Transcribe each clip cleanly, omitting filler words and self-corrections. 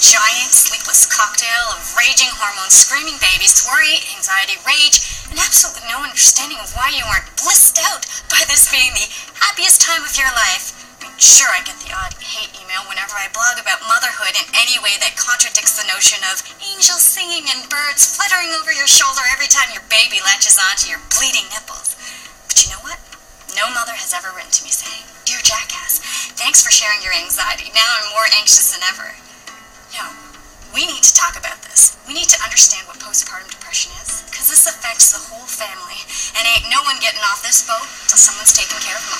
giant sleepless cocktail of raging hormones, screaming babies, worry, anxiety, rage, and absolutely no understanding of why you aren't blissed out by this being the happiest time of your life. I mean, sure, I get the odd hate email whenever I blog about motherhood in any way that contradicts the notion of angels singing and birds fluttering over your shoulder every time your baby latches onto your bleeding nipples. But you know what? No mother has ever written to me saying, "Dear Jackass, thanks for sharing your anxiety. Now I'm more anxious than ever." No, we need to talk about this. We need to understand what postpartum depression is, because this affects the whole family, and ain't no one getting off this boat until someone's taking care of mom.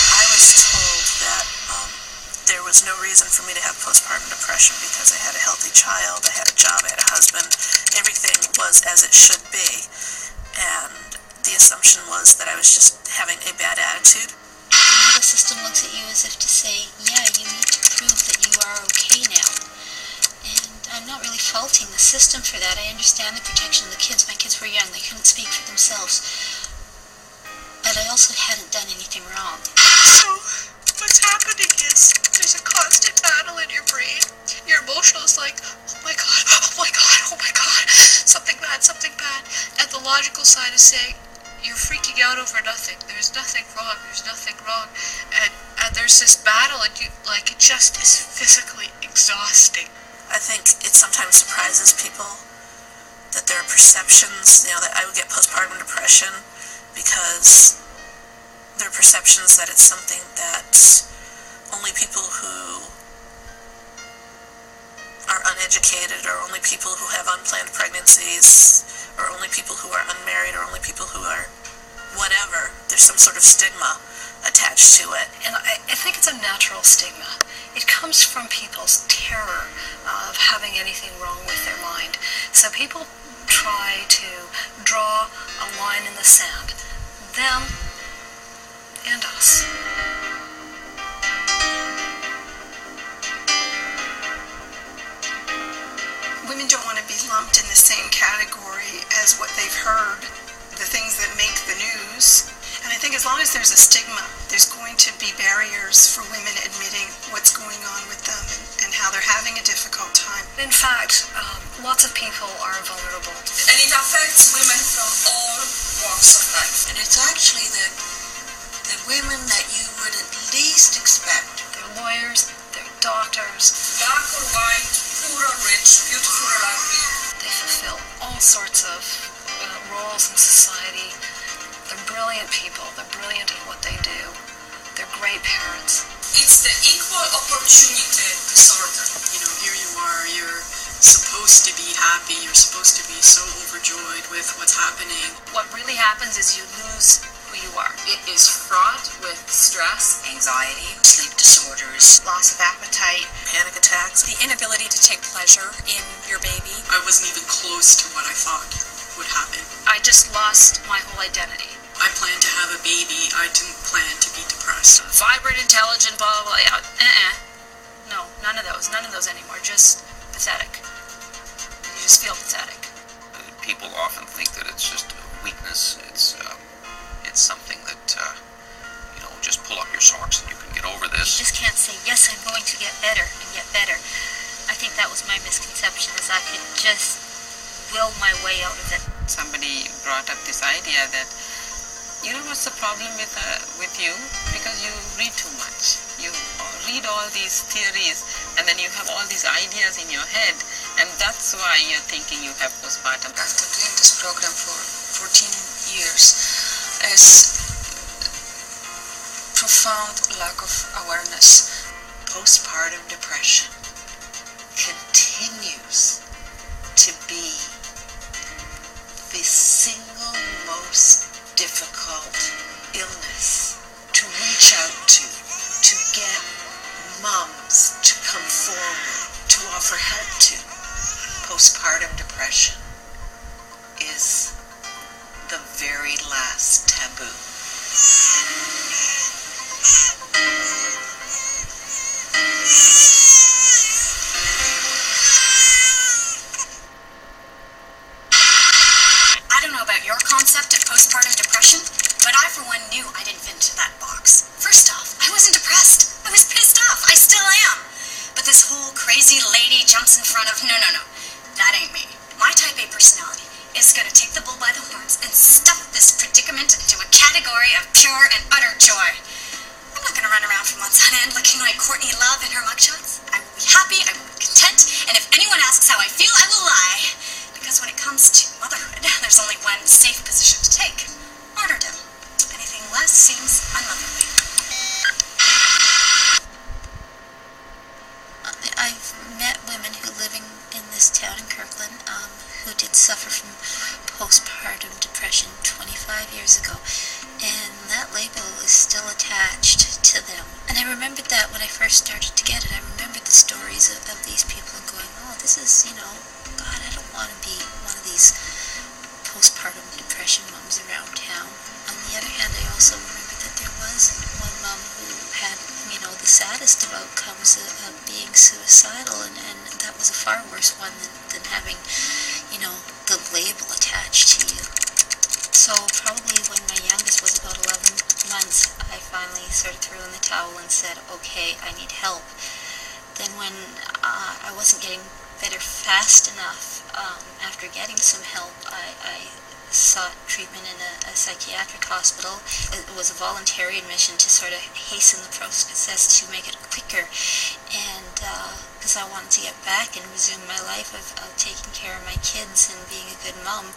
I was told that there was no reason for me to have postpartum depression because I had a healthy child, I had a job, I had a husband, everything was as it should be. And the assumption was that I was just having a bad attitude. The system looks at you as if to say, yeah, you need to prove that you are okay now. And I'm not really faulting the system for that. I understand the protection of the kids. My kids were young. They couldn't speak for themselves. But I also hadn't done anything wrong. So, what's happening is there's a constant battle in your brain. Your emotional is like, oh my god, oh my god, oh my god, something bad, something bad. And the logical side is saying, you're freaking out over nothing. There's nothing wrong. There's nothing wrong. And there's this battle, and you like it just is physically exhausting. I think it sometimes surprises people that there are perceptions, that I would get postpartum depression because there are perceptions that it's something that only people who are uneducated, or only people who have unplanned pregnancies, or only people who are unmarried, or only people who are whatever. There's some sort of stigma attached to it. And I think it's a natural stigma. It comes from people's terror of having anything wrong with their mind. So people try to draw a line in the sand. Them and us. Women don't want to be lumped in the same category as what they've heard, the things that make the news. And I think as long as there's a stigma, there's going to be barriers for women admitting what's going on with them and how they're having a difficult time. In fact, lots of people are vulnerable. And it affects women from all walks of life. And it's actually the women that you would at least expect. They're lawyers, they're doctors. Black or white, poor or rich, beautiful or ugly. They fulfill all sorts of roles in society. They're brilliant people. They're brilliant at what they do. They're great parents. It's the equal opportunity disorder. Here you are, you're supposed to be happy, you're supposed to be so overjoyed with what's happening. What really happens is you lose who you are. It is fraught with stress, anxiety, Sleep disorders, loss of appetite, Panic attacks. The inability to take pleasure in your baby. I wasn't even close to what I thought would happen. I just lost my whole identity. I planned to have a baby, I didn't plan to be depressed. Vibrant, intelligent, blah, blah, blah. No, none of those anymore. Just pathetic. You just feel pathetic. People often think that it's just a weakness. It's something that, just pull up your socks and you can get over this. You just can't say, yes, I'm going to get better and get better. I think that was my misconception, is I could just will my way out of it. somebody brought up this idea that, what's the problem with you? Because you read too much. You read all these theories, and then you have all these ideas in your head, and that's why you're thinking you have postpartum. After doing this program for 14 years, is profound lack of awareness. Postpartum depression continues to be the single most difficult illness to reach out to get moms to come forward, to offer help to. Postpartum depression is the very last taboo. I don't know about your concept of postpartum knew I didn't fit into that box. First off, I wasn't depressed. I was pissed off. I still am. But this whole crazy lady jumps in front of, no. That ain't me. My type A personality is going to take the bull by the horns and stuff this predicament into a category of pure and utter joy. I'm not going to run around for months on end looking like Courtney Love in her mugshots. I will be happy, I will be content, and if anyone asks how I feel, I will lie. Because when it comes to motherhood, there's only one safe position to take: martyrdom. Anything less seems unmotherly. I've met women who living in this town in Kirkland who did suffer from postpartum depression 25 years ago, and that label is still attached to them. And I remembered that when I first started to get it. I remembered the stories of these people and going, oh, this is, God, I don't want to be one of these postpartum depression moms around town. On the other hand, I also remembered that there was one mom who had, the saddest of outcomes of being suicidal, and that was a far worse one than having, the label attached to you. So probably when my youngest was about 11 months, I finally sort of threw in the towel and said, okay, I need help. Then when I wasn't getting better fast enough, after getting some help, I sought treatment in a psychiatric hospital. It was a voluntary admission to sort of hasten the process to make it quicker, and because I wanted to get back and resume my life of taking care of my kids and being a good mom.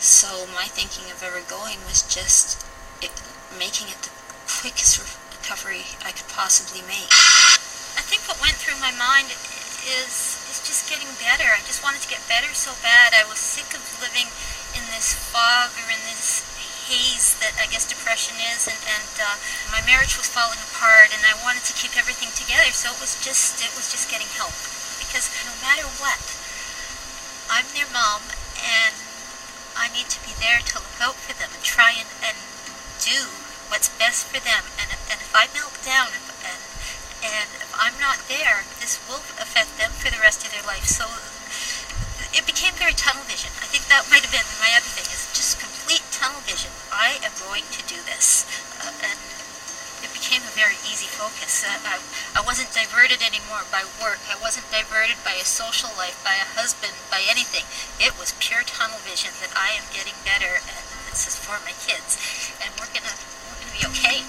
So my thinking of ever going was just making it the quickest recovery I could possibly make. I think what went through my mind is just getting better. I just wanted to get better so bad. I was sick of living in this fog or in this haze that I guess depression is, and my marriage was falling apart, and I wanted to keep everything together. So it was just getting help, because no matter what, I'm their mom, and I need to be there to look out for them and try and do what's best for them. And if I melt down and if I'm not there, this will affect them for the rest of their life. So it became very tunnel vision. I think that might have been my other thing, is just complete tunnel vision. I am going to do this. And it became a very easy focus. I wasn't diverted anymore by work. I wasn't diverted by a social life, by a husband, by anything. It was pure tunnel vision that I am getting better, and this is for my kids. And we're gonna be okay.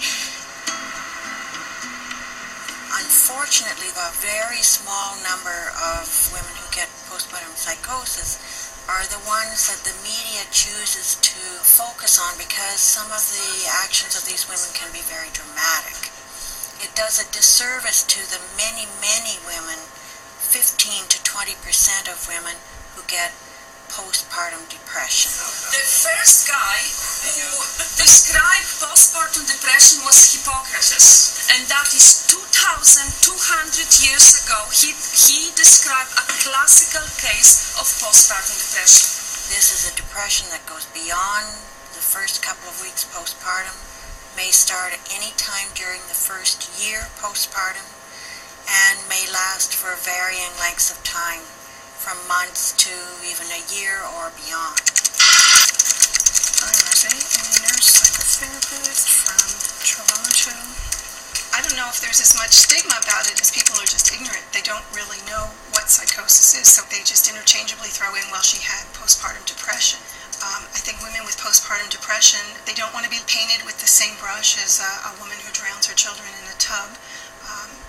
Unfortunately, a very small number of women who get postpartum psychosis are the ones that the media chooses to focus on, because some of the actions of these women can be very dramatic. It does a disservice to the many, many women, 15 to 20% of women who get postpartum depression. The first guy who described postpartum depression was Hippocrates, and that is 2,200 years ago. He described a classical case of postpartum depression. This is a depression that goes beyond the first couple of weeks postpartum, may start at any time during the first year postpartum, and may last for varying lengths of time, from months to even a year or beyond. I'm Rosé, a nurse psychotherapist from Toronto. I don't know if there's as much stigma about it as people are just ignorant. They don't really know what psychosis is, so they just interchangeably throw in, well, she had postpartum depression. I think women with postpartum depression, they don't want to be painted with the same brush as a woman who drowns her children in a tub,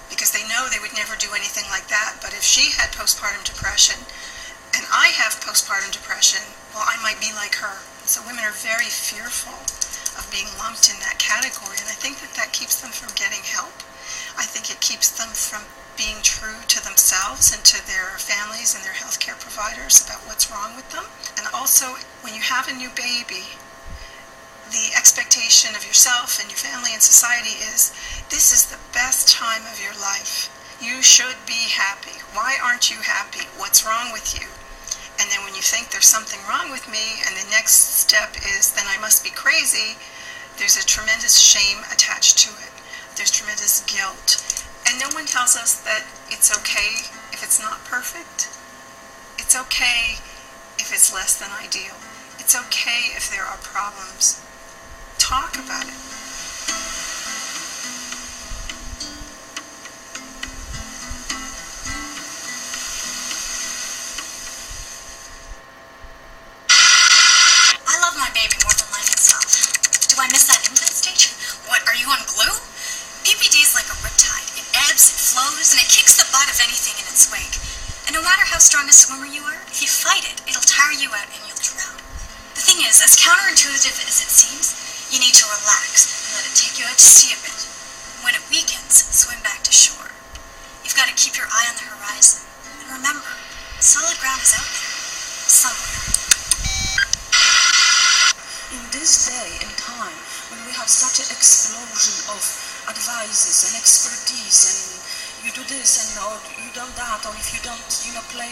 because they know they would never do anything like that. But if she had postpartum depression and I have postpartum depression, well, I might be like her. So women are very fearful of being lumped in that category, and I think that keeps them from getting help. I think it keeps them from being true to themselves and to their families and their healthcare providers about what's wrong with them. And also, when you have a new baby, the expectation of yourself and your family and society is, this is the best time of your life. You should be happy. Why aren't you happy? What's wrong with you? And then when you think there's something wrong with me, and the next step is, then I must be crazy, there's a tremendous shame attached to it. There's tremendous guilt. And no one tells us that it's okay if it's not perfect. It's okay if it's less than ideal. It's okay if there are problems. Talk about it. kind of swimmer you are, if you fight it, it'll tire you out and you'll drown. The thing is, as counterintuitive as it seems, you need to relax and let it take you out to sea a bit. When it weakens, swim back to shore. You've got to keep your eye on the horizon. And remember, solid ground is out there, somewhere. In this day and time, when we have such an explosion of advices and expertise, and you do this and or you do that, or if you don't, play,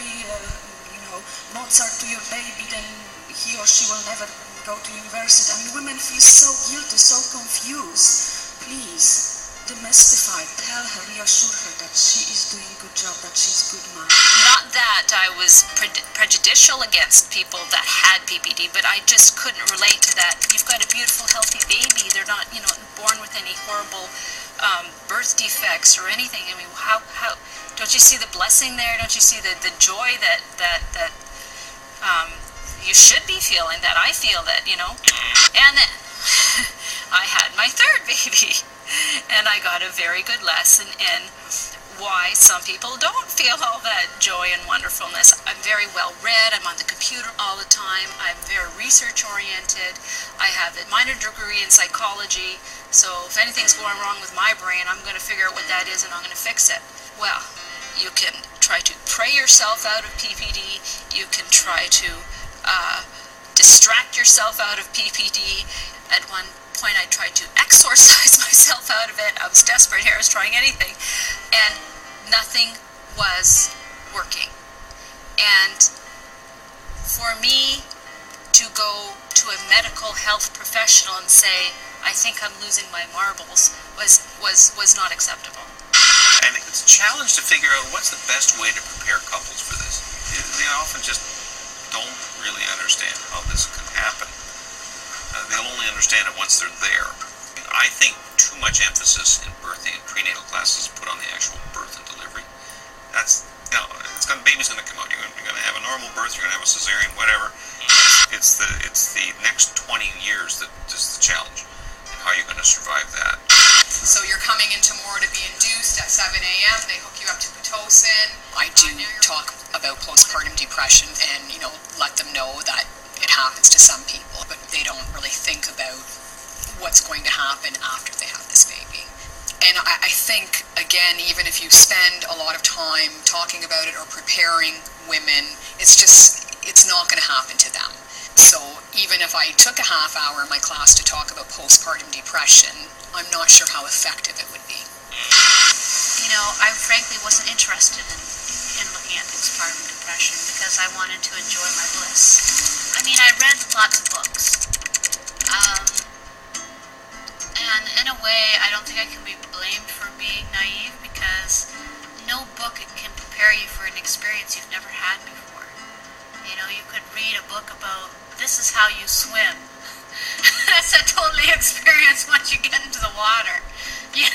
Mozart to your baby, then he or she will never go to university. I mean, women feel so guilty, so confused. Please, demystify, tell her, reassure her that she is doing a good job, that she's a good mom. Not that I was prejudicial against people that had PPD, but I just couldn't relate to that. You've got a beautiful, healthy baby. They're not, born with any horrible birth defects or anything. I mean, how don't you see the blessing there? Don't you see the joy that you should be feeling, that I feel, that, And then I had my third baby. And I got a very good lesson in why some people don't feel all that joy and wonderfulness. I'm very well read. I'm on the computer all the time. I'm very research oriented. I have a minor degree in psychology. So if anything's going wrong with my brain, I'm going to figure out what that is and I'm going to fix it. Well, you can try to pray yourself out of PPD. You can try to distract yourself out of PPD. At one point I tried to exorcise myself out of it. I was desperate here. I was trying anything. And nothing was working. And for me to go to a medical health professional and say, I think I'm losing my marbles, was not acceptable. And it's a challenge to figure out what's the best way to prepare couples for this. They often just don't really understand how this can happen. They'll only understand it once they're there. I think too much emphasis in birthing and prenatal classes is put on the actual birth and delivery. That's, baby's going to come out. You're going to have a normal birth. You're going to have a cesarean, whatever. It's the next 20 years that is the challenge, and how you're going to survive that. So you're coming into more to be induced at 7 a.m. They hook you up to Pitocin. I do talk about postpartum depression and let them know that it happens to some people, but they don't really think about what's going to happen after they have this baby. And I think, again, even if you spend a lot of time talking about it or preparing women, it's not going to happen to them. So even if I took a half hour in my class to talk about postpartum depression, I'm not sure how effective it would be. I frankly wasn't interested in looking at postpartum depression because I wanted to enjoy my bliss. I mean, I read lots of books. And in a way, I don't think I can be blamed for being naive because no book can prepare you for an experience you've never had before. You could read a book about this is how you swim. That's a totally experience once you get into the water. You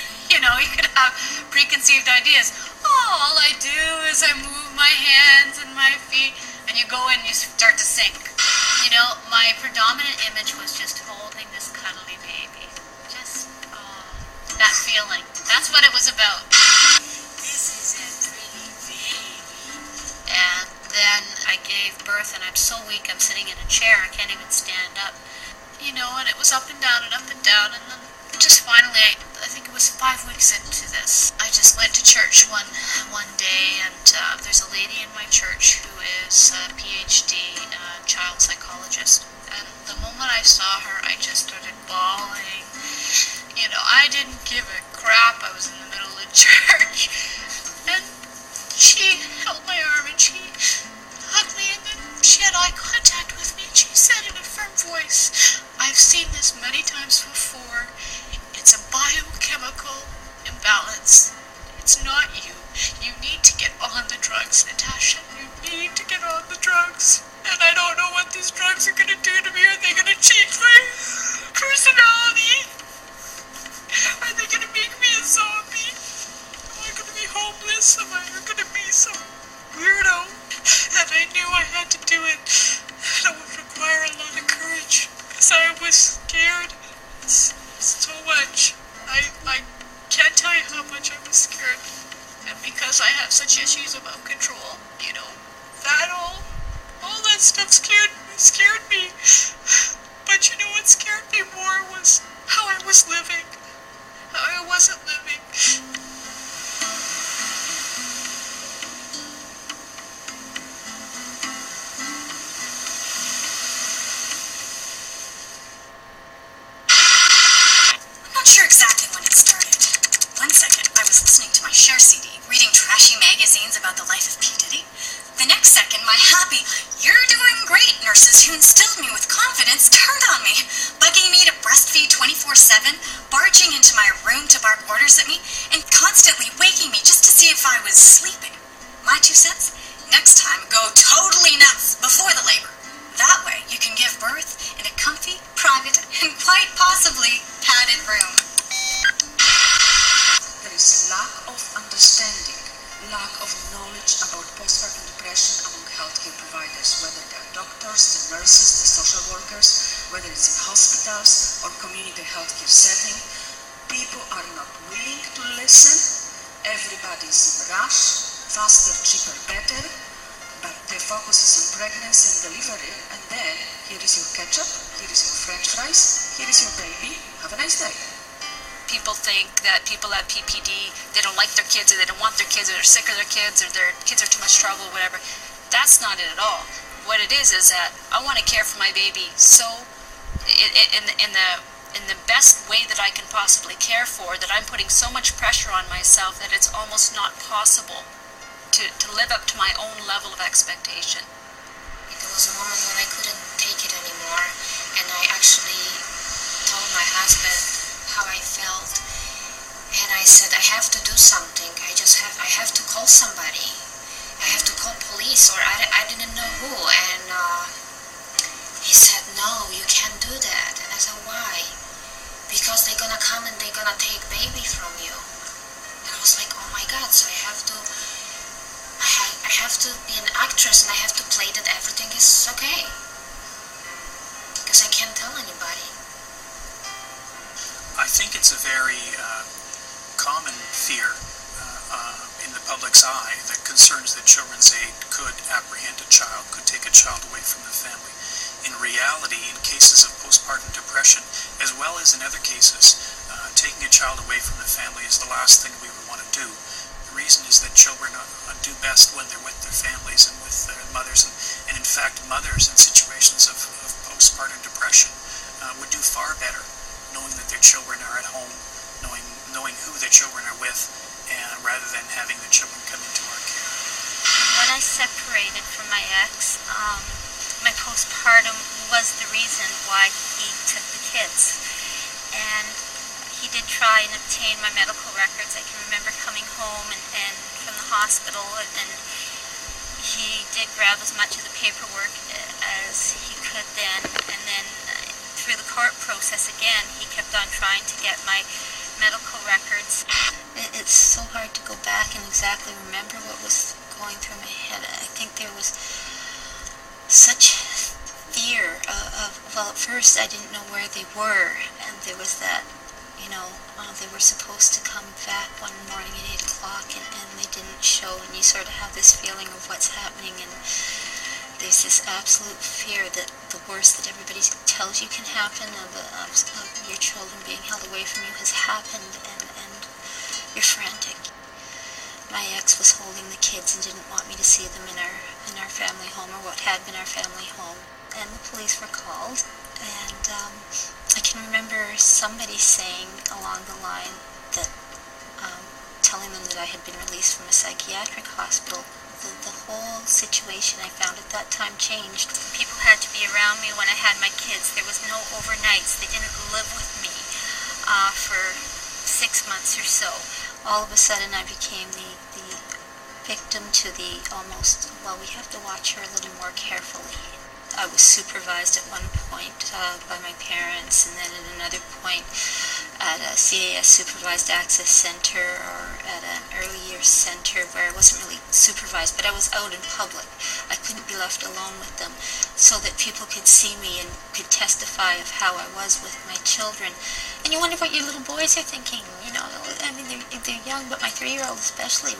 could have preconceived ideas. All I do is I move my hands and my feet, and you go in and you start to sink. My predominant image was just holding this cuddly baby. Just, that feeling. That's what it was about. This is a pretty baby. And then I gave birth, and I'm so weak, I'm sitting in a chair, I can't even stand up. And it was up and down, and then just finally, I think it was 5 weeks into this, I just went to church one day, and there's a lady in my church who is a PhD child psychologist. And the moment I saw her, I just started bawling. I didn't give a crap. I was in the middle of church. And she held my arm and she hugged me, and then she had eye contact with me, and she said in a firm voice, I've seen this many times before. It's a biochemical imbalance. It's not you. You need to get on the drugs, Natasha. You need to get on the drugs. And I don't know what these drugs are going to do to me. Are they going to change my personality? Are they going to make me a zombie? Am I going to be homeless? Am I going to be some weirdo? And I knew I had to do it. And it would require a lot of courage. Because I was scared. So much. I can't tell you how much I was scared. And because I have such issues about control, all that stuff scared me. But you know what scared me more was how I was living, how I wasn't living. I'm not sure exactly when it started. One second, I was listening to my Share CD, reading trashy magazines about the life of P. Diddy. The next second, my happy, "You're doing great" nurses who instilled me with confidence turned on me, bugging me to breastfeed 24/7, barging into my room to bark orders at me, and constantly waking me just to see if I was sleeping. My 2 cents? Next time, go totally nuts before the labor. That way, you can give birth in a comfy, private, and quite possibly padded room. There is lack of understanding, lack of knowledge about postpartum depression among healthcare providers, whether they are doctors, the nurses, the social workers, whether it's in hospitals or community healthcare setting. People are not willing to listen. Everybody's in a rush, faster, cheaper, better, but their focus is on pregnancy and delivery, and then here is your ketchup, here is your french fries, here is your baby, have a nice day. People think that people have PPD, they don't like their kids, or they don't want their kids, or they're sick of their kids, or their kids are too much trouble, whatever. That's not it at all. What it is that I want to care for my baby so in the best way that I can possibly care for, that I'm putting so much pressure on myself that it's almost not possible to live up to my own level of expectation. There was a moment when I couldn't take it anymore, and I actually told my husband how I felt, and I said, I have to do something. I have to call somebody. I have to call police, or I didn't know who. And he said, no, you can't do that. And I said, why? Because they're gonna come and they're gonna take baby from you. And I was like, oh my God, so I have to be an actress, and I have to play that everything is okay. Because I can't tell anybody. I think it's a very common fear in the public's eye that concerns that Children's Aid could apprehend a child, could take a child away from the family. In reality, in cases of postpartum depression, as well as in other cases, taking a child away from the family is the last thing we would want to do. The reason is that children do best when they're with their families and with their mothers, and in fact, mothers in situations of postpartum depression would do far better knowing that their children are at home, knowing who their children are with, and rather than having the children come into our care. When I separated from my ex, my postpartum was the reason why he took the kids. And he did try and obtain my medical records. I can remember coming home and from the hospital, and he did grab as much of the paperwork as he could then, and then through the court process again, he kept on trying to get my medical records. It's so hard to go back and exactly remember what was going through my head. I think there was such fear well, at first I didn't know where they were, and there was that, they were supposed to come back one morning at 8 o'clock, and they didn't show, and you sort of have this feeling of what's happening, and there's this absolute fear that the worst that everybody tells you can happen of your children being held away from you has happened, and you're frantic. My ex was holding the kids and didn't want me to see them in our family home, or what had been our family home, and the police were called, and I can remember somebody saying along the line that telling them that I had been released from a psychiatric hospital. The whole situation I found at that time changed. People had to be around me when I had my kids. There was no overnights. They didn't live with me for 6 months or so. All of a sudden I became the victim to the almost, well, we have to watch her a little more carefully. I was supervised at one point by my parents, and then at another point at a CAS Supervised Access Center, or at an early years center where I wasn't really supervised, but I was out in public. I couldn't be left alone with them, so that people could see me and could testify of how I was with my children. And you wonder what your little boys are thinking, I mean, they're young, but my 3-year-old especially,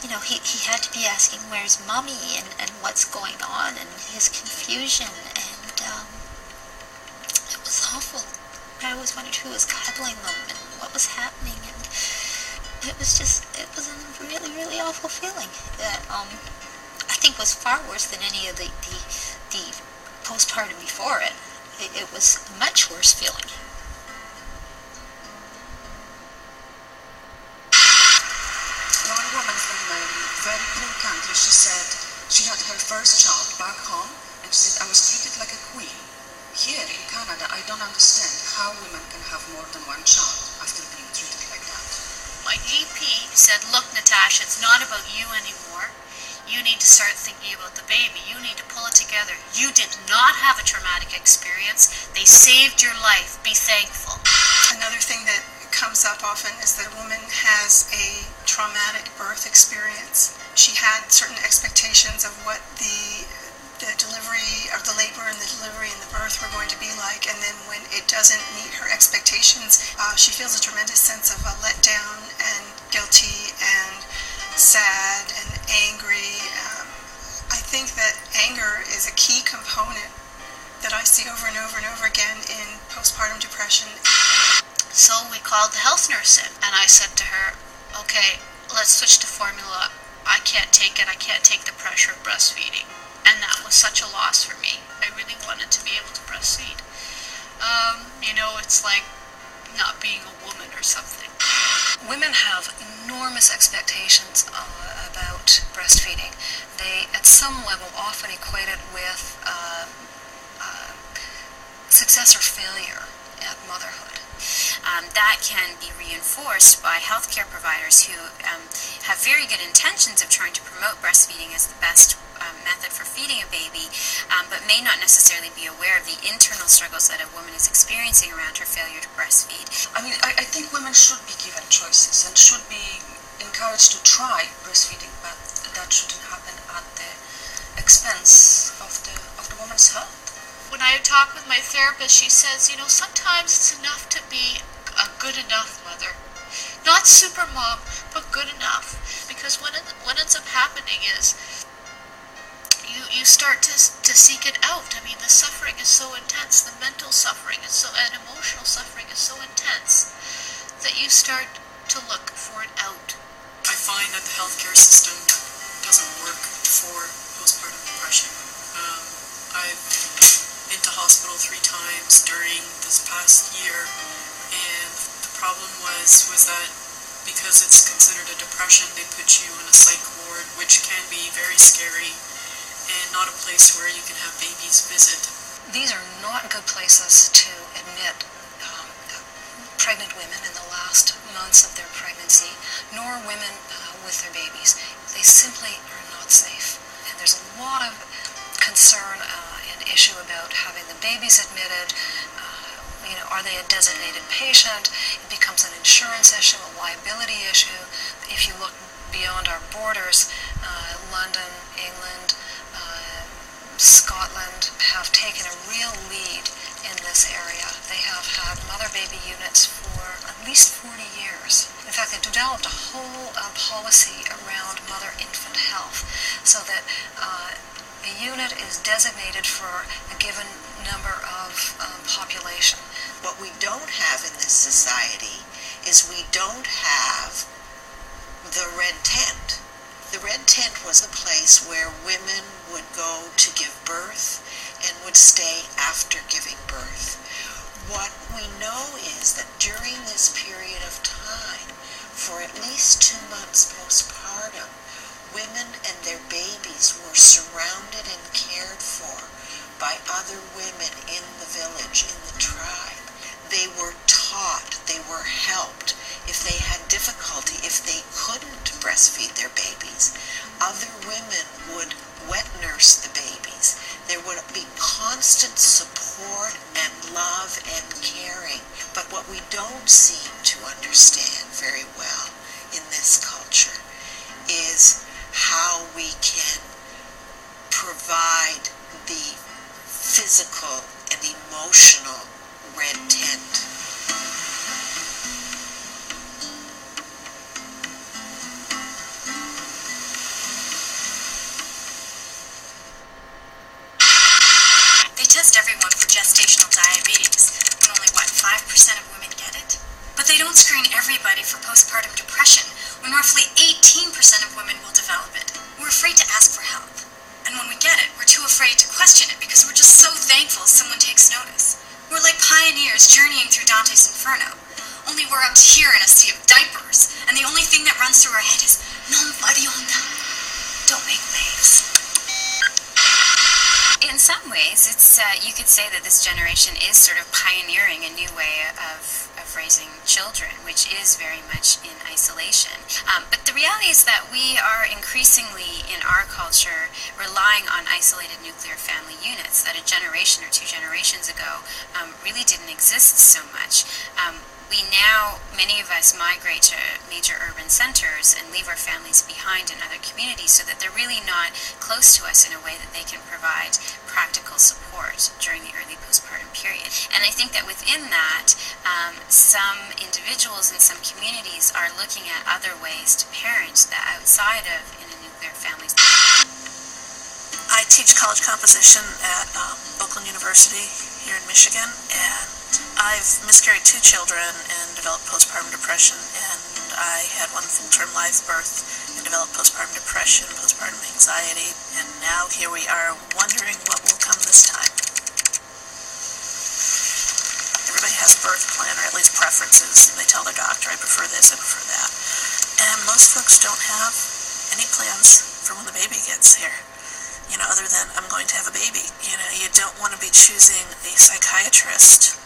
he had to be asking, where's mommy, and what's going on, and his confusion, and it was awful. I always wondered who was cuddling them and what was happening, and it was a really, really awful feeling that I think was far worse than any of the postpartum before it. It was a much worse feeling. One woman from a very poor country, she said she had her first child back home, and she said, I was treated like a queen. Here in Canada, I don't understand how women can have more than one child after being treated like that. My GP said, look, Natasha, it's not about you anymore. You need to start thinking about the baby. You need to pull it together. You did not have a traumatic experience. They saved your life. Be thankful. Another thing that comes up often is that a woman has a traumatic birth experience. She had certain expectations of what the delivery, or the labor and the delivery and the birth were going to be like, and then when it doesn't meet her expectations, she feels a tremendous sense of letdown and guilty and sad and angry. I think that anger is a key component that I see over and over and over again in postpartum depression. So we called the health nurse in, and I said to her, okay, let's switch to formula. I can't take it. I can't take the pressure of breastfeeding. And that was such a loss for me. I really wanted to be able to breastfeed. It's like not being a woman or something. Women have enormous expectations about breastfeeding. They, at some level, often equate it with success or failure at motherhood. That can be reinforced by healthcare providers who have very good intentions of trying to promote breastfeeding as the best method for feeding a baby, but may not necessarily be aware of the internal struggles that a woman is experiencing around her failure to breastfeed. I mean, I think women should be given choices and should be encouraged to try breastfeeding, but that shouldn't happen at the expense of the woman's health. When I talk with my therapist, she says, sometimes it's enough to be a good enough mother. Not super mom, but good enough. Because what ends up happening is you start to seek it out. I mean, the suffering is so intense, the mental suffering and emotional suffering is so intense that you start to look for it out. I find that the healthcare system doesn't work for postpartum depression. I've been to hospital 3 times during this past year, and the problem was that because it's considered a depression, they put you in a psych ward, which can be very scary and not a place where you can have babies visit. These are not good places to admit pregnant women in the last months of their pregnancy, nor women with their babies. They simply are not safe. And there's a lot of concern and issue about having the babies admitted. Are they a designated patient? It becomes an insurance issue, a liability issue. If you look beyond our borders, London, England, Scotland have taken a real lead in this area. They have had mother-baby units for at least 40 years. In fact, they've developed a whole policy around mother-infant health so that a unit is designated for a given number of population. What we don't have in this society is we don't have the red tent. The red tent was a place where women would go to give birth and would stay after giving birth. What we know is that during this period of time, for at least 2 months postpartum, women and their babies were surrounded and cared for by other women in the village, in the tribe. They were taught, they were helped. If they had difficulty, if they couldn't breastfeed their babies, other women would wet nurse the babies. There would be constant support and love and caring. But what we don't seem to understand very well in this culture is how we can provide the physical and emotional red tent. postpartum depression when roughly 18% of women will develop it. We're afraid to ask for help. And when we get it, we're too afraid to question it because we're just so thankful someone takes notice. We're like pioneers journeying through Dante's Inferno. Only we're up here in a sea of diapers, and the only thing that runs through our head is non varionda. Don't make waves. In some ways, it's you could say that this generation is sort of pioneering a new way of raising children, which is very much in isolation. But the reality is that we are increasingly in our culture relying on isolated nuclear family units that a generation or two generations ago really didn't exist so much. We now, many of us migrate to major urban centers and leave our families behind in other communities so that they're really not close to us in a way that they can provide practical support during the early postpartum period. And I think that within that, some individuals and some communities are looking at other ways to parent that outside of in a nuclear family. I teach college composition at Oakland University here in Michigan, and I've miscarried 2 children and developed postpartum depression, and I had 1 full-term live birth and developed postpartum depression, postpartum anxiety, and now here we are wondering what will come this time. Everybody has a birth plan, or at least preferences, and they tell their doctor, I prefer this, I prefer that. And most folks don't have any plans for when the baby gets here. You know, other than I'm going to have a baby. You know, you don't want to be choosing a psychiatrist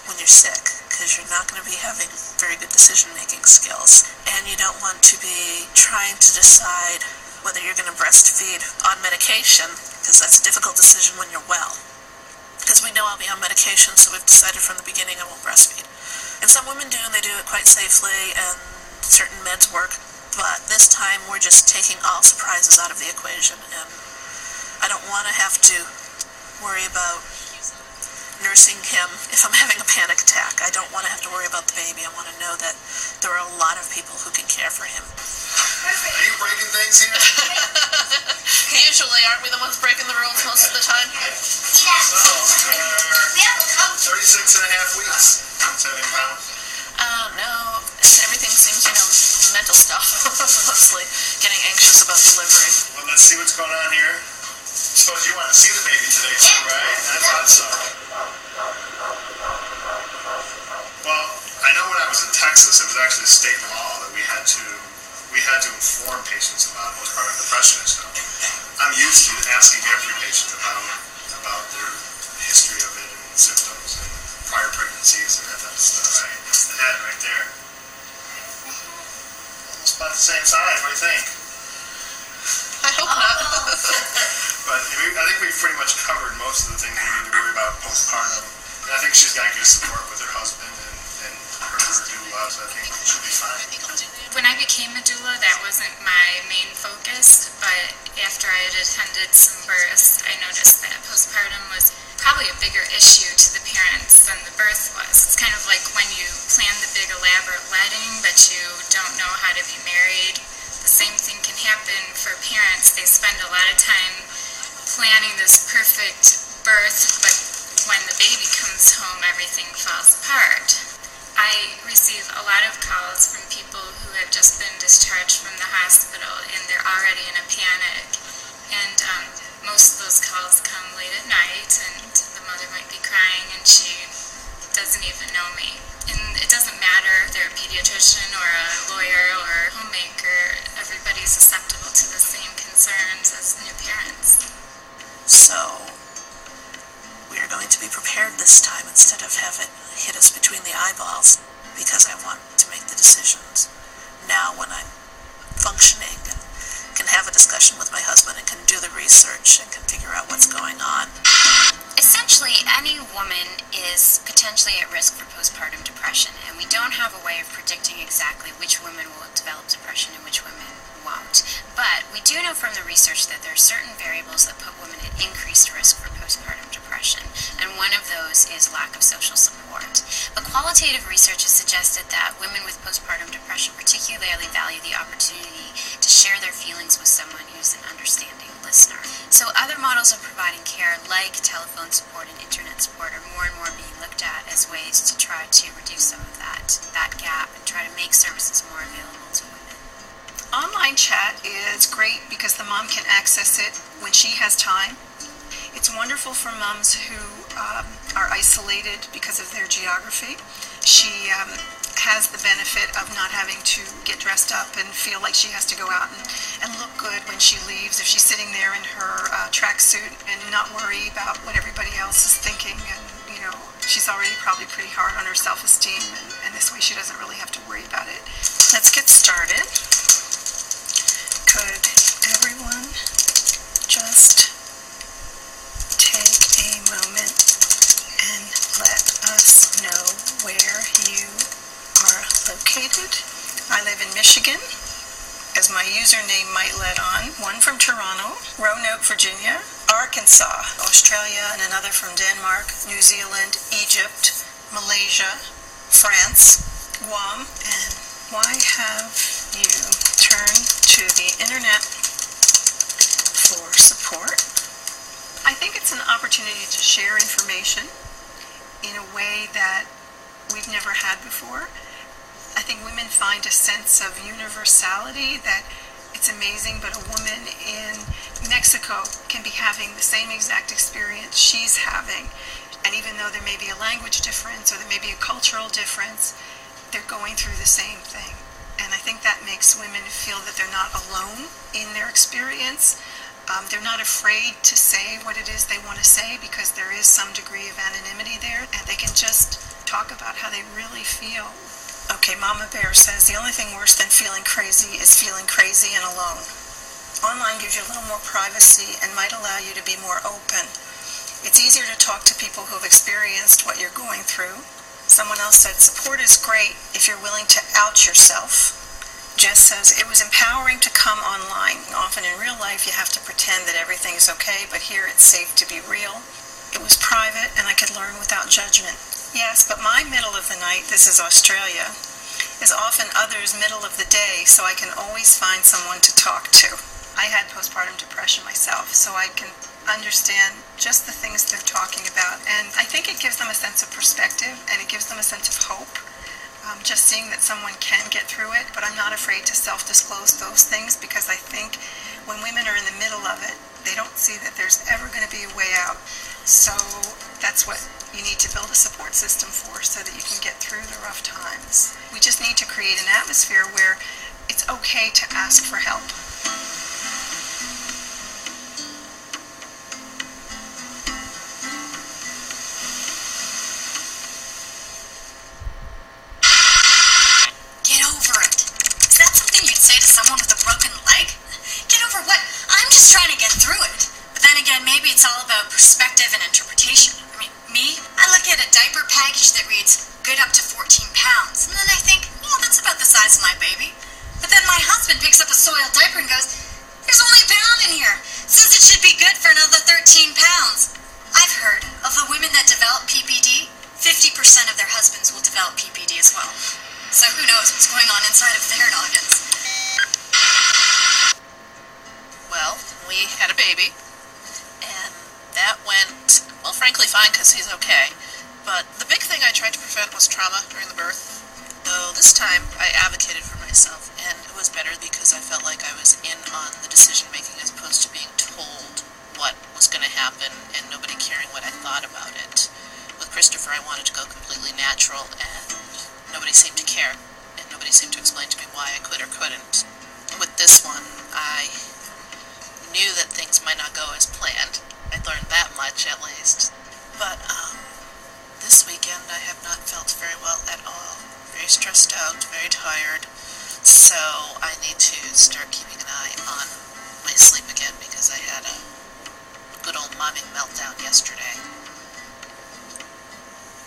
when you're sick, because you're not going to be having very good decision-making skills. And you don't want to be trying to decide whether you're going to breastfeed on medication, because that's a difficult decision when you're well. Because we know I'll be on medication, so we've decided from the beginning I won't breastfeed. And some women do, and they do it quite safely, and certain meds work. But this time we're just taking all surprises out of the equation, and I don't want to have to worry about nursing him if I'm having a panic attack. I don't want to have to worry about the baby. I want to know that there are a lot of people who can care for him. Are you breaking things here? Usually, aren't we the ones breaking the rules most of the time? So, 36 and a half weeks. 7 pounds. No. Everything seems, mental stuff. Mostly getting anxious about delivery. Well, let's see what's going on here. Suppose you want to see the baby today too, right? I thought so. Well, I know when I was in Texas, it was actually a state law that we had to inform patients about postpartum depression and stuff. I'm used to asking every patient about their history of it and symptoms and prior pregnancies and that type of stuff. Right? That's the head right there. Almost about the same size. What do you think? I hope not. But I think we've pretty much covered most of the things we need to worry about postpartum. And I think she's got good support with her husband and her doula, so I think she'll be fine. When I became a doula, that wasn't my main focus, but after I had attended some births, I noticed that postpartum was probably a bigger issue to the parents than the birth was. It's kind of like when you plan the big elaborate wedding, but you don't know how to be married. The same thing can happen for parents. They spend a lot of time planning this perfect birth, but when the baby comes home, everything falls apart. I receive a lot of calls from people who have just been discharged from the hospital and they're already in a panic. And most of those calls come late at night, and the mother might be crying and she doesn't even know me. And it doesn't matter if they're a pediatrician or a lawyer or a homemaker, everybody's susceptible to the same concerns as new parents. So, we are going to be prepared this time instead of have it hit us between the eyeballs, because I want to make the decisions now when I'm functioning and can have a discussion with my husband and can do the research and can figure out what's going on. Essentially, any woman is potentially at risk for postpartum depression, and we don't have a way of predicting exactly which women will develop depression and which women won't. But we do know from the research that there are certain variables that put women at increased risk for postpartum depression, and one of those is lack of social support. But qualitative research has suggested that women with postpartum depression particularly value the opportunity to share their feelings with someone who's an understanding listener. So other models of providing care, like telephone support and internet support, are more and more being looked at as ways to try to reduce some of that gap and try to make services more available to women. Online chat is great because the mom can access it when she has time. It's wonderful for moms who are isolated because of their geography. She has the benefit of not having to get dressed up and feel like she has to go out and look good when she leaves. If she's sitting there in her tracksuit and not worry about what everybody else is thinking, and she's already probably pretty hard on her self-esteem, and this way she doesn't really have to worry about it. Let's get started. Could everyone just take a moment and let us know where you are located? I live in Michigan, as my username might let on. One from Toronto, Roanoke, Virginia, Arkansas, Australia, and another from Denmark, New Zealand, Egypt, Malaysia, France, Guam. And why have you turned to the internet for support? I think it's an opportunity to share information in a way that we've never had before. I think women find a sense of universality that it's amazing, but a woman in Mexico can be having the same exact experience she's having. And even though there may be a language difference or there may be a cultural difference, they're going through the same thing. And I think that makes women feel that they're not alone in their experience. They're not afraid to say what it is they want to say because there is some degree of anonymity there, and they can just talk about how they really feel. Okay, Mama Bear says the only thing worse than feeling crazy is feeling crazy and alone. Online gives you a little more privacy and might allow you to be more open. It's easier to talk to people who have experienced what you're going through. Someone else said support is great if you're willing to out yourself. Jess says it was empowering to come online. Often in real life you have to pretend that everything's okay, but here it's safe to be real. It was private and I could learn without judgment. Yes, but my middle of the night, this is Australia, is often others' middle of the day, so I can always find someone to talk to. I had postpartum depression myself, so I can understand just the things they're talking about. And I think it gives them a sense of perspective, and it gives them a sense of hope. Just seeing that someone can get through it, but I'm not afraid to self-disclose those things because I think when women are in the middle of it, they don't see that there's ever going to be a way out. So that's what you need to build a support system for, so that you can get through the rough times. We just need to create an atmosphere where it's okay to ask for help. Get over it. Is that something you'd say to someone with a broken leg? Get over what? I'm just trying to get through it. But then again, maybe it's all about perspective and interpretation. I mean, me, I look at a diaper package that reads, good up to 14 pounds. And then I think, well, that's about the size of my baby. But then my husband picks up a soiled diaper and goes, there's only a pound in here. Says it should be good for another 13 pounds. I've heard of the women that develop PPD, 50% of their husbands will develop PPD as well. So who knows what's going on inside of their noggins. Well, we had a baby, and that went, well, frankly fine because he's okay. But the big thing I tried to prevent was trauma during the birth. Though this time I advocated for myself, and it was better because I felt like I was in on the decision making as opposed to being told what was going to happen and nobody caring what I thought about it. With Christopher, I wanted to go completely natural, and nobody seemed to care, and nobody seemed to explain to me why I could or couldn't. With this one, I knew that things might not go as planned. I learned that much, at least. But this weekend I have not felt very well at all. Very stressed out, very tired. So I need to start keeping an eye on my sleep again because I had a good old mommy meltdown yesterday.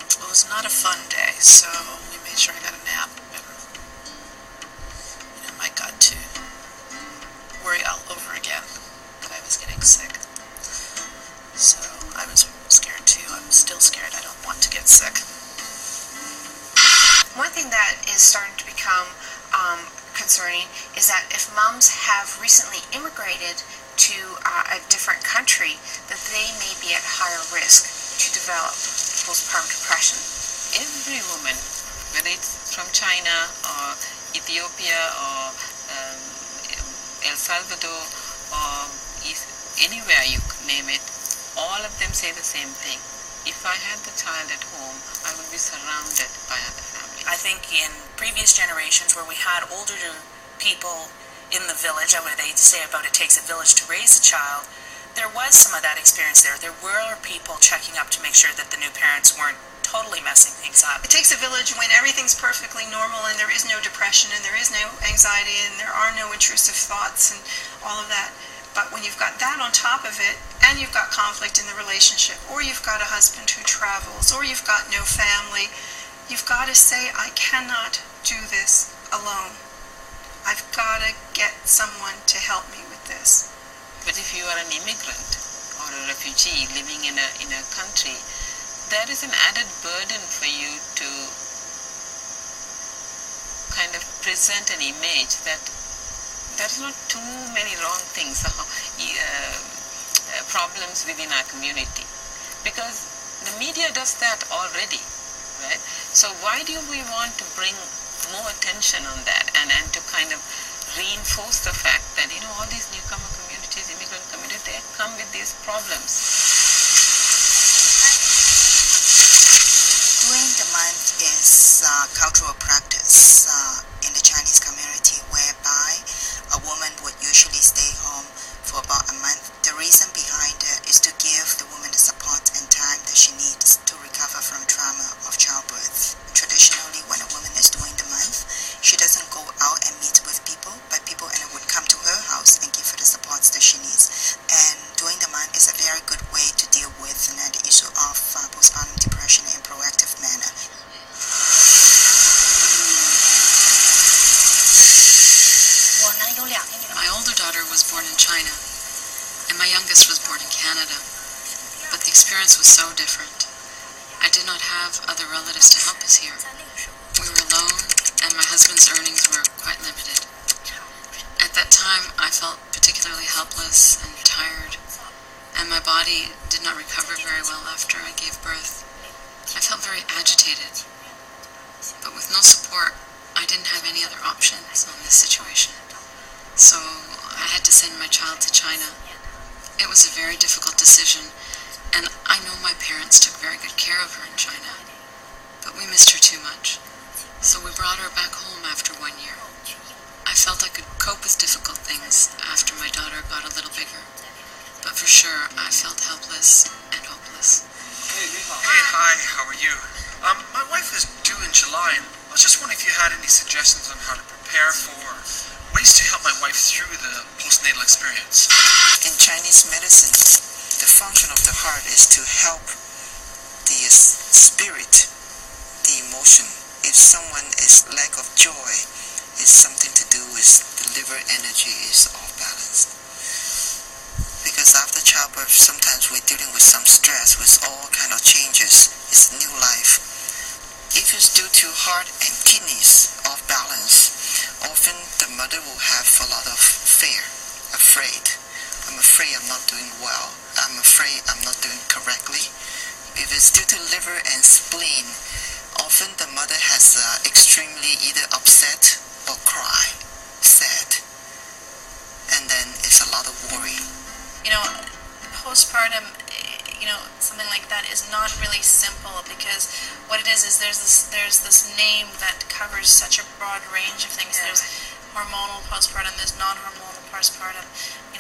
It was not a fun day, so we made sure I got a nap. And I got to worry all over again that I was getting sick. So I was scared too. I'm still scared. I don't want to get sick. One thing that is starting to become concerning is that if moms have recently immigrated, to a different country, that they may be at higher risk to develop postpartum depression. Every woman, whether it's from China or Ethiopia or El Salvador or anywhere you name it, all of them say the same thing. If I had the child at home, I would be surrounded by other families. I think in previous generations where we had older people in the village, what they say about it takes a village to raise a child, there was some of that experience there. There were people checking up to make sure that the new parents weren't totally messing things up. It takes a village when everything's perfectly normal and there is no depression and there is no anxiety and there are no intrusive thoughts and all of that. But when you've got that on top of it, and you've got conflict in the relationship, or you've got a husband who travels, or you've got no family, you've got to say, I cannot do this alone. I've got to get someone to help me with this. But if you are an immigrant or a refugee living in a country, there is an added burden for you to kind of present an image that there's not too many wrong things, problems within our community. Because the media does that already, right? So why do we want to bring more attention on that and to kind of reinforce the fact that, all these newcomer communities, immigrant communities, they come with these problems. Doing the month is a cultural practice in the Chinese community whereby a woman would usually stay home for about a month. The reason behind it is to give the woman the support and time that she needs to recover from trauma of childbirth. Traditionally, when a woman is doing the month, she doesn't go out and meet with people, but people would come to her house and give her the supports that she needs. And doing the month is a very good way to deal with the issue of postpartum depression in a proactive manner. My older daughter was born in China, and my youngest was born in Canada, but the experience was so different. I did not have other relatives to help us here. We were alone, and my husband's earnings were quite limited. At that time, I felt particularly helpless and tired, and my body did not recover very well after I gave birth. I felt very agitated, but with no support, I didn't have any other options on this situation. So I had to send my child to China. It was a very difficult decision, and I know my parents took very good care of her in China, but we missed her too much. So we brought her back home after 1 year. I felt I could cope with difficult things after my daughter got a little bigger, but for sure I felt helpless and hopeless. Hey, hi, how are you? My wife is due in July, and I was just wondering if you had any suggestions on how to prepare for, ways to help my wife through the postnatal experience. In Chinese medicine, the function of the heart is to help the spirit, the emotion. If someone is lack of joy, it's something to do with the liver energy is off balance. Because after childbirth, sometimes we're dealing with some stress, with all kind of changes. It's new life. If it's due to heart and kidneys off balance, often the mother will have a lot of fear, afraid. I'm afraid I'm not doing well. I'm afraid I'm not doing correctly. If it's due to liver and spleen, often the mother has extremely either upset or cry, sad. And then it's a lot of worry. Postpartum, something like that is not really simple, because what it is there's this name that covers such a broad range of things. There's hormonal postpartum, there's non-hormonal postpartum,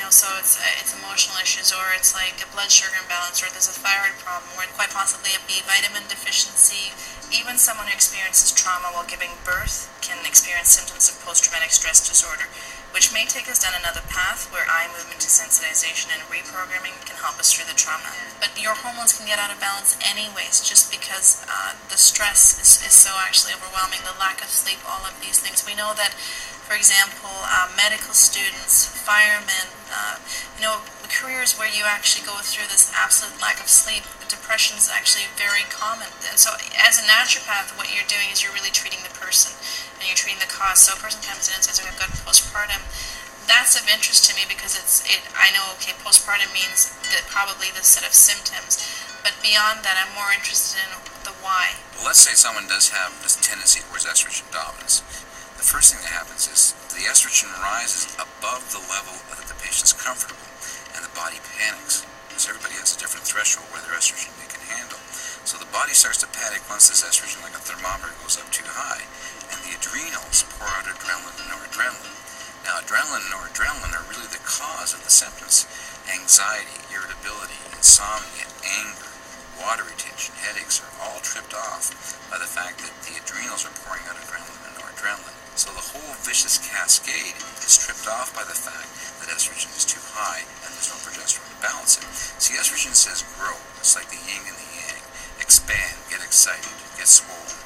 so it's emotional issues, or it's like a blood sugar imbalance, or there's a thyroid problem, or quite possibly a B vitamin deficiency. Even someone who experiences trauma while giving birth can experience symptoms of post-traumatic stress disorder, which may take us down another path where eye movement desensitization and reprogramming can help us through the trauma. But your hormones can get out of balance anyways, just because the stress is so actually overwhelming, the lack of sleep, all of these things. We know that, for example, medical students, firemen, careers where you actually go through this absolute lack of sleep, depression is actually very common. And so as a naturopath, what you're doing is you're really treating the person, and you're treating the cause. So a person comes in and says, okay, I've got postpartum. that's of interest to me because I know, okay, postpartum means that probably this set of symptoms, but beyond that, I'm more interested in the why. Well, let's say someone does have this tendency towards estrogen dominance. The first thing that happens is the estrogen rises above the level that the patient's comfortable, and the body panics, because everybody has a different threshold where their estrogen they can handle. So the body starts to panic once this estrogen, like a thermometer, goes up too high, and the adrenals pour out adrenaline and noradrenaline. Now, adrenaline and noradrenaline are really the cause of the symptoms: anxiety, irritability, insomnia, anger, water retention, headaches are all tripped off by the fact that the adrenals are pouring out adrenaline and noradrenaline. So the whole vicious cascade is tripped off by the fact that estrogen is too high and there's no progesterone to balance it. See, estrogen says grow. It's like the yin and the yang. Expand, get excited, get swollen.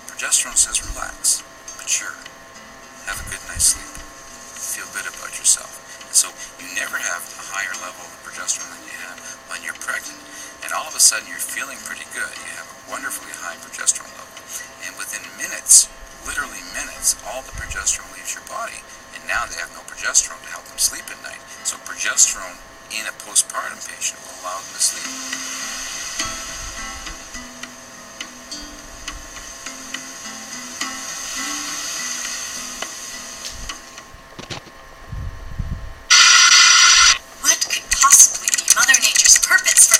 Progesterone says relax, mature, have a good night's sleep, feel good about yourself. And so you never have a higher level of progesterone than you have when you're pregnant. And all of a sudden you're feeling pretty good. You have a wonderfully high progesterone level. And within minutes, literally minutes, all the progesterone leaves your body. And now they have no progesterone to help them sleep at night. So progesterone in a postpartum patient will allow them to sleep.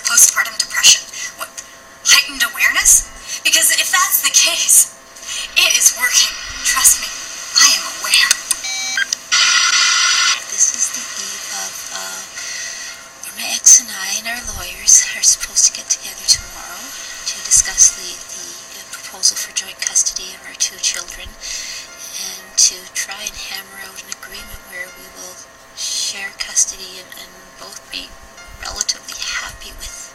Postpartum depression? What, heightened awareness? Because if that's the case, it is working. Trust me, I am aware. This is the eve of where my ex and I and our lawyers are supposed to get together tomorrow to discuss the proposal for joint custody of our 2 children and to try and hammer out an agreement where we will share custody and both be relatively happy with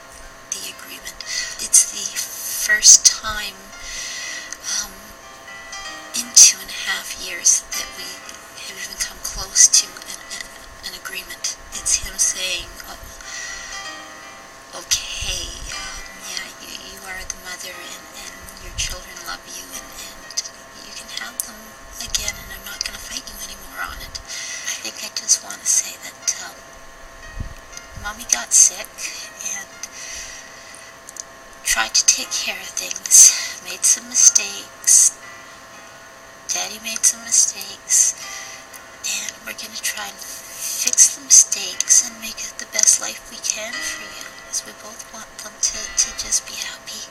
the agreement. It's the first time in 2.5 years that we have even come close to an agreement. It's him saying, oh, okay, yeah, you are the mother and your children love you and you can have them again and I'm not going to fight you anymore on it. I think I just want to say that Mommy got sick and tried to take care of things, made some mistakes, Daddy made some mistakes, and we're going to try and fix the mistakes and make it the best life we can for you, because we both want them to just be happy.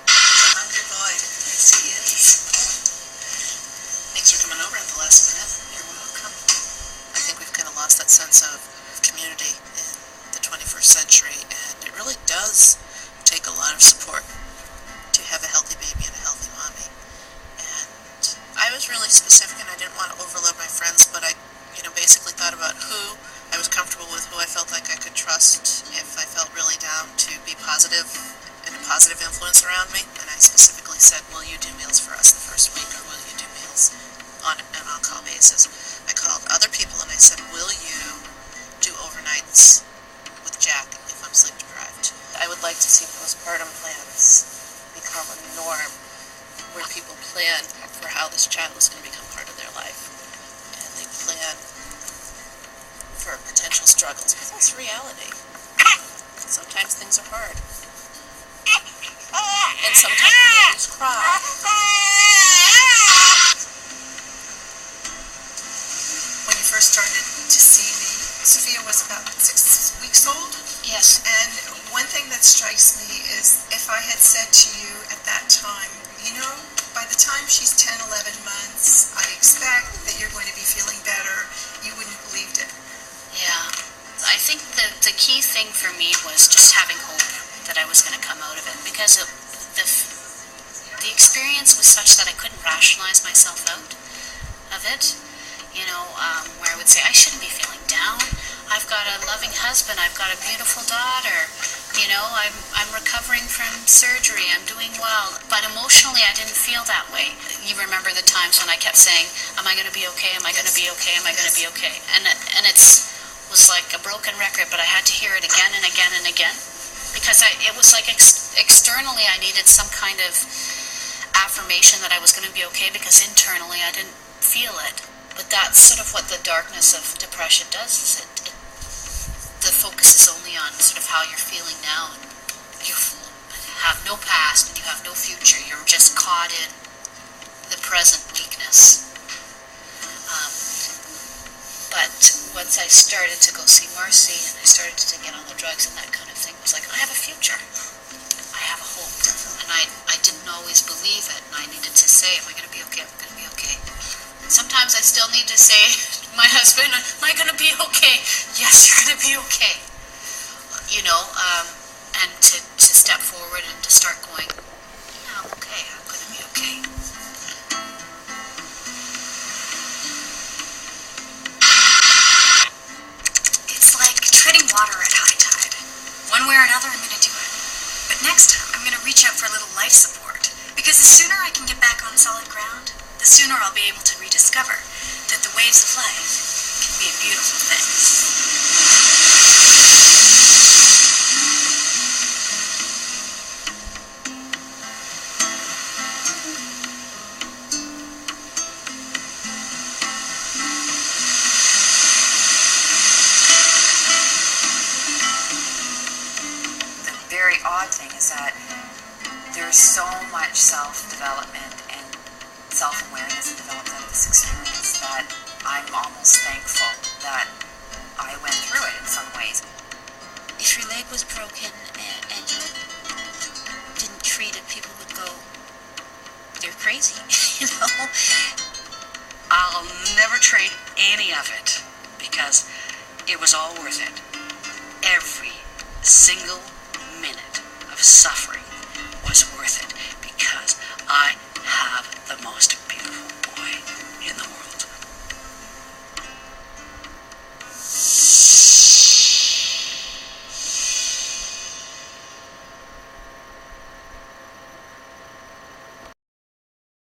Hungry boy, yes he is. Thanks for coming over at the last minute. You're welcome. I think we've kind of lost that sense of community in the 21st century, and it really does take a lot of support to have a healthy baby and a healthy mommy. And I was really specific, and I didn't want to overload my friends, but I basically thought about who I was comfortable with, who I felt like I could trust if I felt really down to be positive and a positive influence around me. And I specifically said, will you do meals for us the first week, or will you do meals on an on-call basis? I called other people and I said, will you do overnights with Jack if I'm sleep deprived? I would like to see postpartum plans become a norm where people plan for how this child is going to become part of their life. And they plan for potential struggles, because that's reality. Sometimes things are hard. And sometimes babies cry. When you first started to see me, Sophia was about 6 weeks old. Yes. And one thing that strikes me is if I had said to you at that time, by the time she's 10, 11 months, I expect that you're going to be feeling better, you wouldn't have believed it. Yeah. I think the key thing for me was just having hope that I was going to come out of it, because the experience was such that I couldn't rationalize myself out of it. Where I would say, I shouldn't be feeling down. I've got a loving husband. I've got a beautiful daughter. I'm recovering from surgery. I'm doing well. But emotionally, I didn't feel that way. You remember the times when I kept saying, am I going to be okay? Am I going to be okay? Am I going to be okay? And it was like a broken record, but I had to hear it again and again and again. Because it was like externally I needed some kind of affirmation that I was going to be okay, because internally I didn't feel it. But that's sort of what the darkness of depression does, is the focus is only on sort of how you're feeling now, and you have no past and you have no future. You're just caught in the present weakness. But once I started to go see Marcy and I started to get on the drugs and that kind of thing, it was like, I have a future. I have a hope. And I didn't always believe it, and I needed to say, am I going to be okay? Am I going to be okay? Sometimes I still need to say to my husband, am I going to be okay? Yes, you're going to be okay. You know, and to step forward and to start going, yeah, I'm okay. I'm going to be okay. It's like treading water at high tide. One way or another, I'm going to do it. But next time, I'm going to reach out for a little life support. Because the sooner I can get back on solid ground, the sooner I'll be able to rediscover that the waves of life can be a beautiful thing. Very odd thing is that there's so much self-development and self-awareness developed out of this experience that I'm almost thankful that I went through it in some ways. If your leg was broken and you didn't treat it, people would go, you're crazy, you know? I'll never trade any of it because it was all worth it. Every single minute of suffering.